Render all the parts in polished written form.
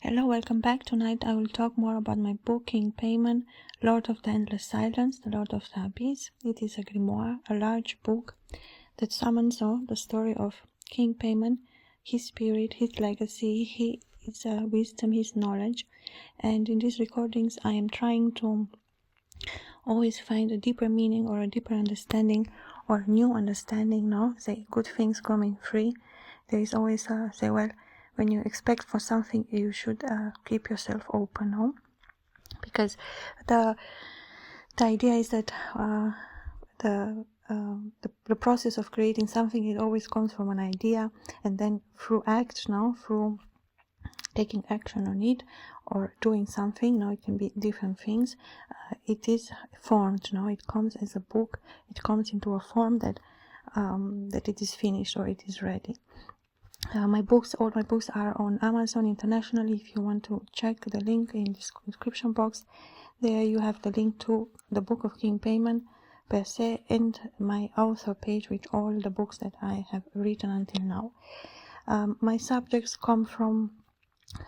Hello, welcome back. Tonight I will talk more about my book King Paimon, Lord of the Endless Silence, the Lord of the Abyss. It is a grimoire, a large book that summons the story of King Paimon, his spirit, his legacy, his wisdom, his knowledge. And in these recordings I am trying to always find a deeper meaning or a deeper understanding or new understanding, say good things coming free. There is always when you expect for something, you should keep yourself open, because the idea is that the process of creating something, it always comes from an idea, and then through act, through taking action on it or doing something, it can be different things. It is formed, it comes as a book. It comes into a form that it is finished or it is ready. All my books are on Amazon internationally. If you want to check the link in the description box, there you have the link to the book of King Paimon per se and my author page with all the books that I have written until now. My subjects come from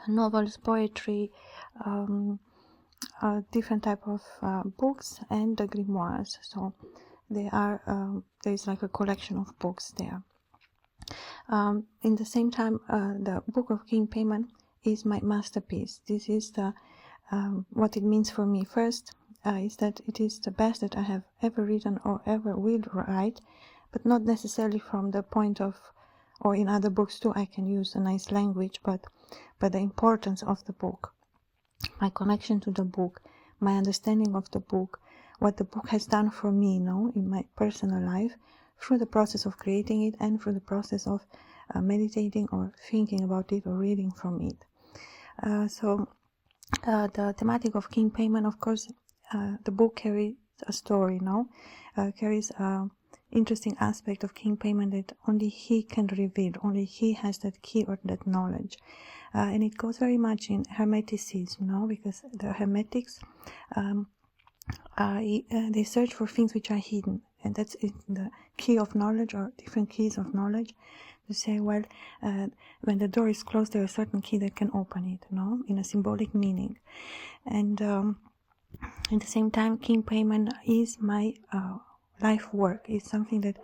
novels, poetry, different type of books, and the grimoires. So they are there is like a collection of books there. In the same time, the book of King Paimon is my masterpiece. This is the what it means for me. First, is that it is the best that I have ever written or ever will write, but not necessarily from the point of, or in other books too, I can use a nice language, but the importance of the book, my connection to the book, my understanding of the book, what the book has done for me, in my personal life, through the process of creating it and through the process of meditating or thinking about it or reading from it. So the thematic of King Paimon, of course, the book carries a story, carries an interesting aspect of King Paimon that only he can reveal, only he has that key or that knowledge. And it goes very much in hermeticism, because the hermetics, they search for things which are hidden, and that's the key of knowledge or different keys of knowledge. To say, when the door is closed, there is a certain key that can open it, in a symbolic meaning. And at the same time, King Paimon is my life work. It's something that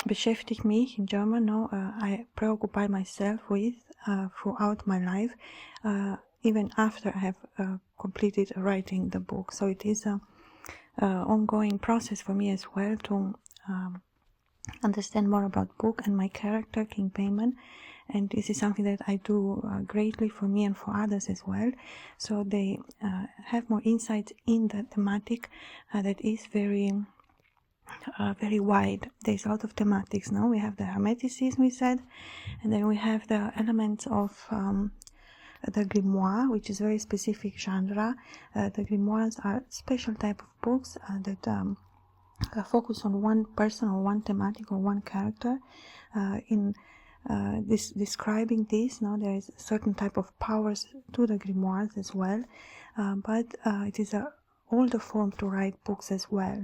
beschäftigt mich in German. I preoccupy myself with throughout my life, even after I have completed writing the book. So it is a ongoing process for me as well to understand more about book and my character, King Paimon. And this is something that I do greatly for me and for others as well. So they have more insight in the thematic that is very wide. There's a lot of thematics. We have the hermeticism, we said, and then we have the elements of the grimoire, which is very specific genre. The grimoires are special type of books that focus on one person or one thematic or one character. In describing this, there is a certain type of powers to the grimoires as well, but it is a older form to write books as well,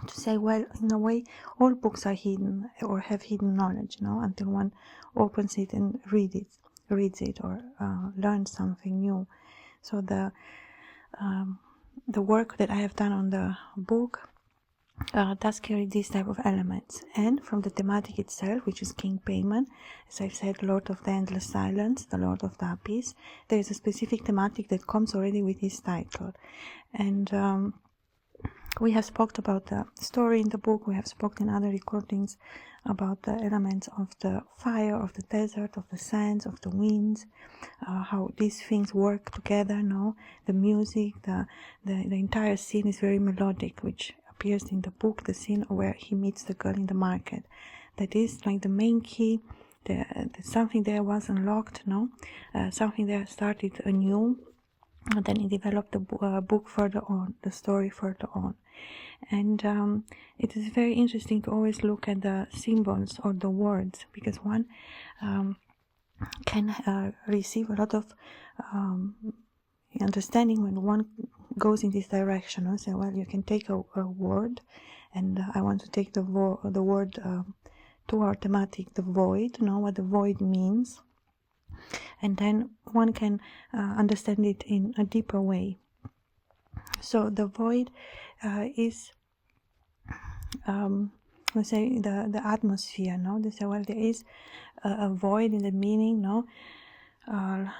to say, in a way, all books are hidden or have hidden knowledge, until one opens it and reads it or learns something new. So the work that I have done on the book does carry these type of elements. And from the thematic itself, which is King Paimon, as I've said, Lord of the Endless Silence, the Lord of the Abyss, there is a specific thematic that comes already with his title. And we have spoken about the story in the book. We have spoken in other recordings about the elements of the fire, of the desert, of the sands, of the winds, how these things work together. The music, the entire scene is very melodic, which appears in the book, the scene where he meets the girl in the market. That is like the main key. Something there was unlocked, something there started anew, and then he developed the book further on, the story further on. And it is very interesting to always look at the symbols or the words, because one can receive a lot of understanding when one goes in this direction. So, you can take a word, and I want to take the word to our thematic, the void, what the void means. and then one can understand it in a deeper way. So the void is, let's say, the atmosphere, no? They say, well, there is a void in the meaning, no?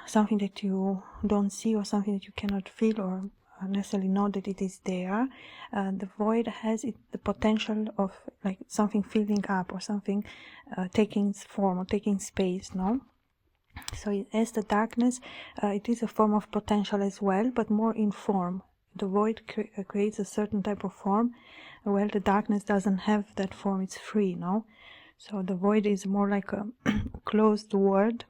Something that you don't see, or something that you cannot feel or necessarily know that it is there. The void has the potential of like something filling up, or something taking form or taking space, no? So as the darkness, it is a form of potential as well, but more in form. The void creates a certain type of form, while the darkness doesn't have that form, it's free, no? So the void is more like a closed word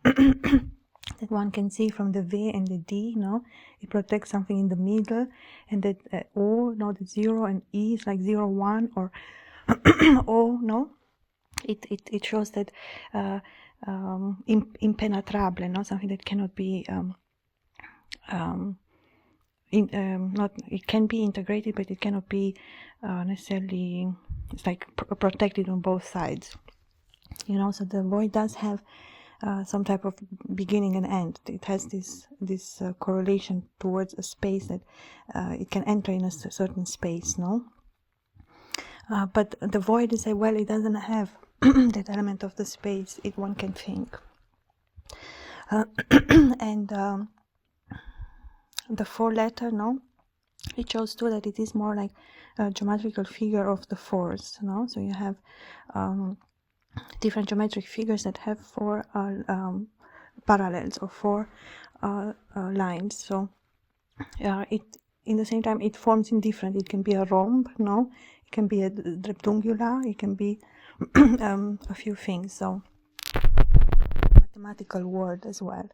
that one can see from the V and the D, no? It protects something in the middle, and that O, no, the 0 and E is like 0, 1, or O, no? It shows that impenetrable, no? Something that cannot be not, it can be integrated, but it cannot be necessarily, it's like protected on both sides, you know. So the void does have some type of beginning and end. It has this correlation towards a space that it can enter in a certain space, no? But the void is, well, it doesn't have that element of the space, one can think. And the 4-letter, no? It shows too that it is more like a geometrical figure of the fours, no? So you have different geometric figures that have 4 parallels, or 4 lines. So it, in the same time, it forms in different. It can be a rhomb, no? It can be a rectangular. It can be a few things. So mathematical word as well.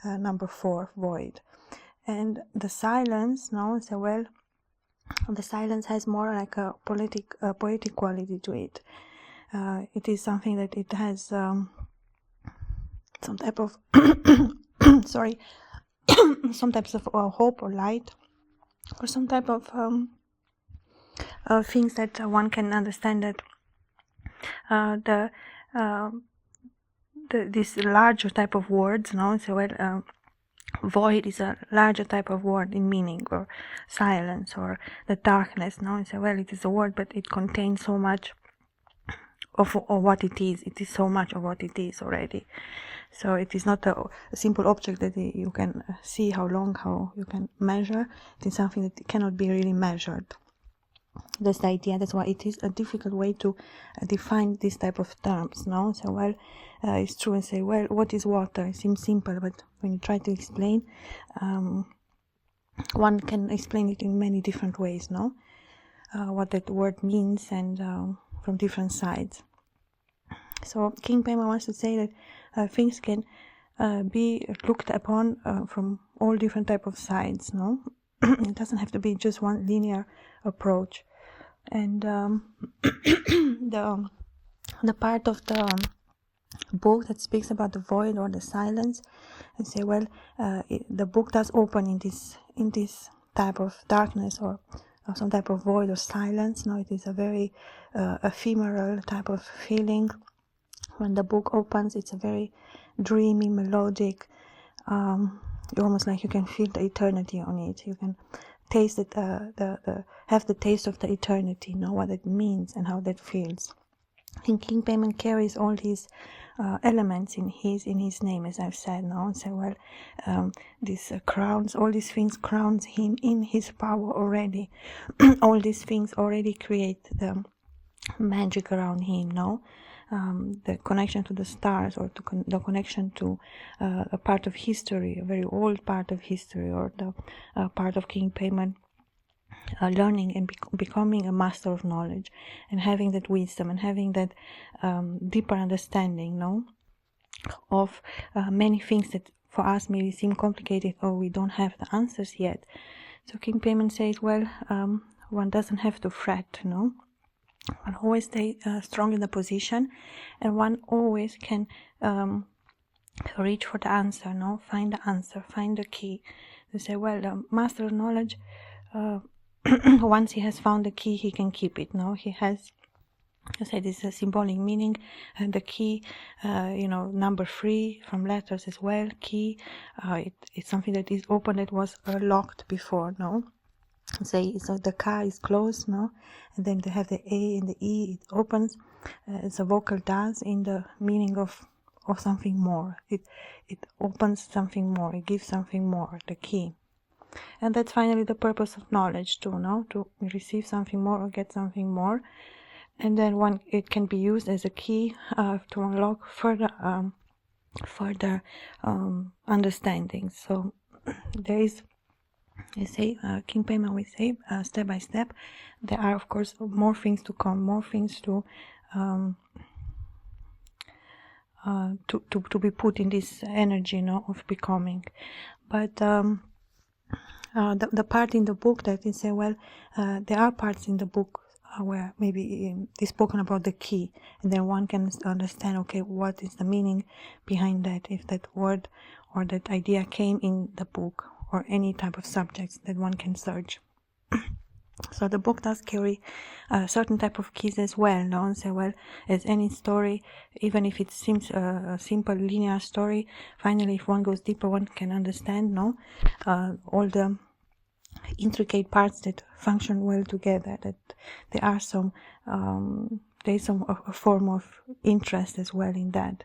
Number 4, void. And the silence, no? So, well, the silence has more like a poetic quality to it. It is something that it has some type of sorry, some types of hope or light, or some type of things that one can understand that this larger type of words, no? So, well, void is a larger type of word in meaning, or silence, or the darkness, no? So, well, it is a word, but it contains so much of what it is. It is so much of what it is already. So it is not a simple object that you can see how long, how you can measure. It is something that cannot be really measured. That's the idea. That's why it is a difficult way to define this type of terms, no? So, well, it's true and say, well, what is water? It seems simple, but when you try to explain, one can explain it in many different ways, no? What that word means, and from different sides. So King Paimon wants to say that things can be looked upon from all different type of sides, no? It doesn't have to be just one linear approach. And the part of the book that speaks about the void or the silence, and say, well, the book does open in this type of darkness, or some type of void or silence. No, it is a very ephemeral type of feeling. When the book opens, it's a very dreamy, melodic, almost like you can feel the eternity on it. You can taste it, have the taste of the eternity, know what it means and how that feels. And King Paimon carries all these elements in his name, as I've said, no? And say, well, these crowns, all these things crowns him in his power already. All these things already create the magic around him, no? The connection to the stars, or to the connection to a part of history, a very old part of history, or the part of King Paimon learning and becoming a master of knowledge, and having that wisdom, and having that deeper understanding, no, of many things that for us maybe seem complicated, or we don't have the answers yet. So King Paimon says, well, one doesn't have to fret, no? One always stay strong in the position, and one always can reach for the answer, no? Find the answer, find the key. They say, well, the master of knowledge, once he has found the key, he can keep it, no? He has I said it's a symbolic meaning, and the key, number 3 from letters as well. Key, it's something that is open that was locked before. No, say so the car is closed. No, and then they have the A and the E. It opens. It's a vocal dance in the meaning of something more. It opens something more. It gives something more. The key. And that's finally the purpose of knowledge too, no? To receive something more or get something more. And then it can be used as a key to unlock further understanding. So there is, I say, King Paimon will say, step by step, there are of course more things to come, more things to be put in this energy, of becoming. But the part in the book that is say, well, there are parts in the book where maybe it's spoken about the key, and then one can understand, okay, what is the meaning behind that, if that word or that idea came in the book, or any type of subjects that one can search. So the book does carry a certain type of keys as well, no? And say, well, as any story, even if it seems a simple linear story, finally if one goes deeper, one can understand, no? All the intricate parts that function well together, that there are some there's a form of interest as well in that.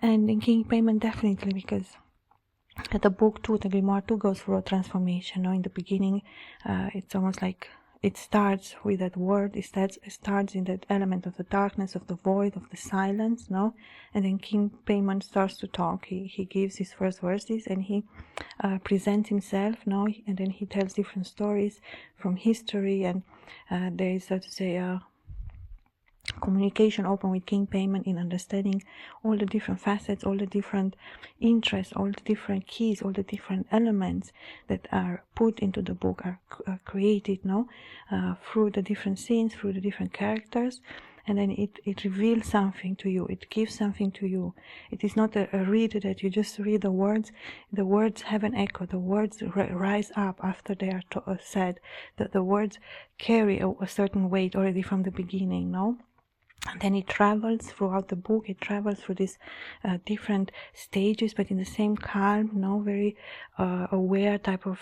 And in King Paimon, definitely, because the book 2, the Grimoire 2, goes through a transformation. In the beginning, it's almost like it starts with that word. It starts in that element of the darkness, of the void, of the silence, and then King Paimon starts to talk. He gives his first verses, and he presents himself, and then he tells different stories from history, and there is, so to say, a communication open with King Paimon in understanding all the different facets, all the different interests, all the different keys, all the different elements that are put into the book, are created through the different scenes, through the different characters, and then it reveals something to you, it gives something to you. It is not a read that you just read the words have an echo, the words rise up after they are said, that the words carry a certain weight already from the beginning, And then it travels throughout the book. It travels through these different stages, but in the same calm, very aware type of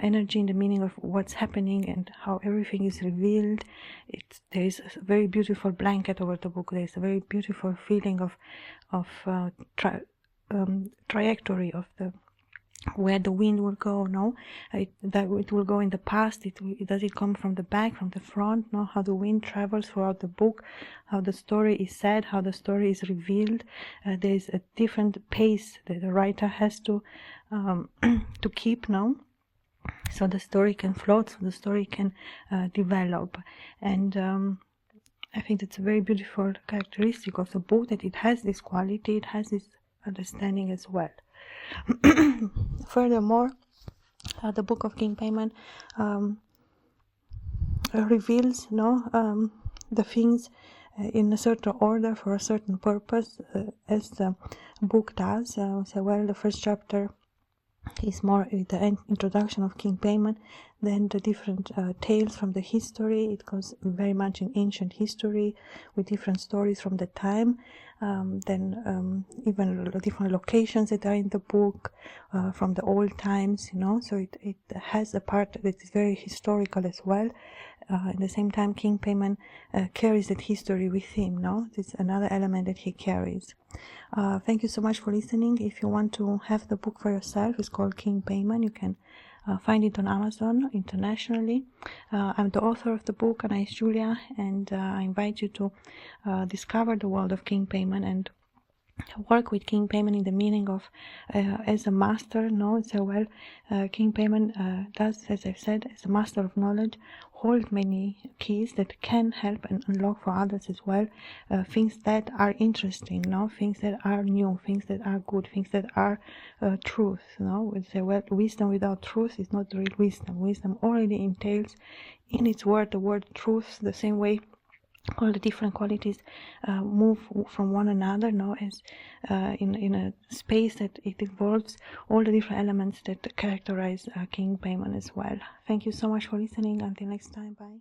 energy, in the meaning of what's happening and how everything is revealed. There is a very beautiful blanket over the book. There is a very beautiful feeling of trajectory of the where the wind will go, that it will go in the past, does it come from the back, from the front, how the wind travels throughout the book, how the story is said, how the story is revealed. There is a different pace that the writer has to keep, so the story can float, so the story can develop. And I think that's a very beautiful characteristic of the book, that it has this quality, it has this understanding as well. Furthermore, the book of King Paimon reveals the things in a certain order for a certain purpose, as the book does. So, well, the first chapter is more the introduction of King Paimon, then the different tales from the history. It goes very much in ancient history with different stories from the time, then even different locations that are in the book from the old times, so it has a part that is very historical as well. At the same time, King Paimon carries that history with him, It's another element that he carries. Thank you so much for listening. If you want to have the book for yourself, it's called King Paimon. You can find it on Amazon internationally. I'm the author of the book, Anais Giulia, and I invite you to discover the world of King Paimon and work with King Paimon in the meaning of as a master. So well, King Paimon does, as I've said, as a master of knowledge, hold many keys that can help and unlock for others as well, things that are interesting, things that are new, things that are good, things that are truth. We say, well, wisdom without truth is not real wisdom. Wisdom already entails in its word the word truth, the same way all the different qualities move from one another, as in a space that it involves all the different elements that characterize King Paimon as well. Thank you so much for listening. Until next time, bye.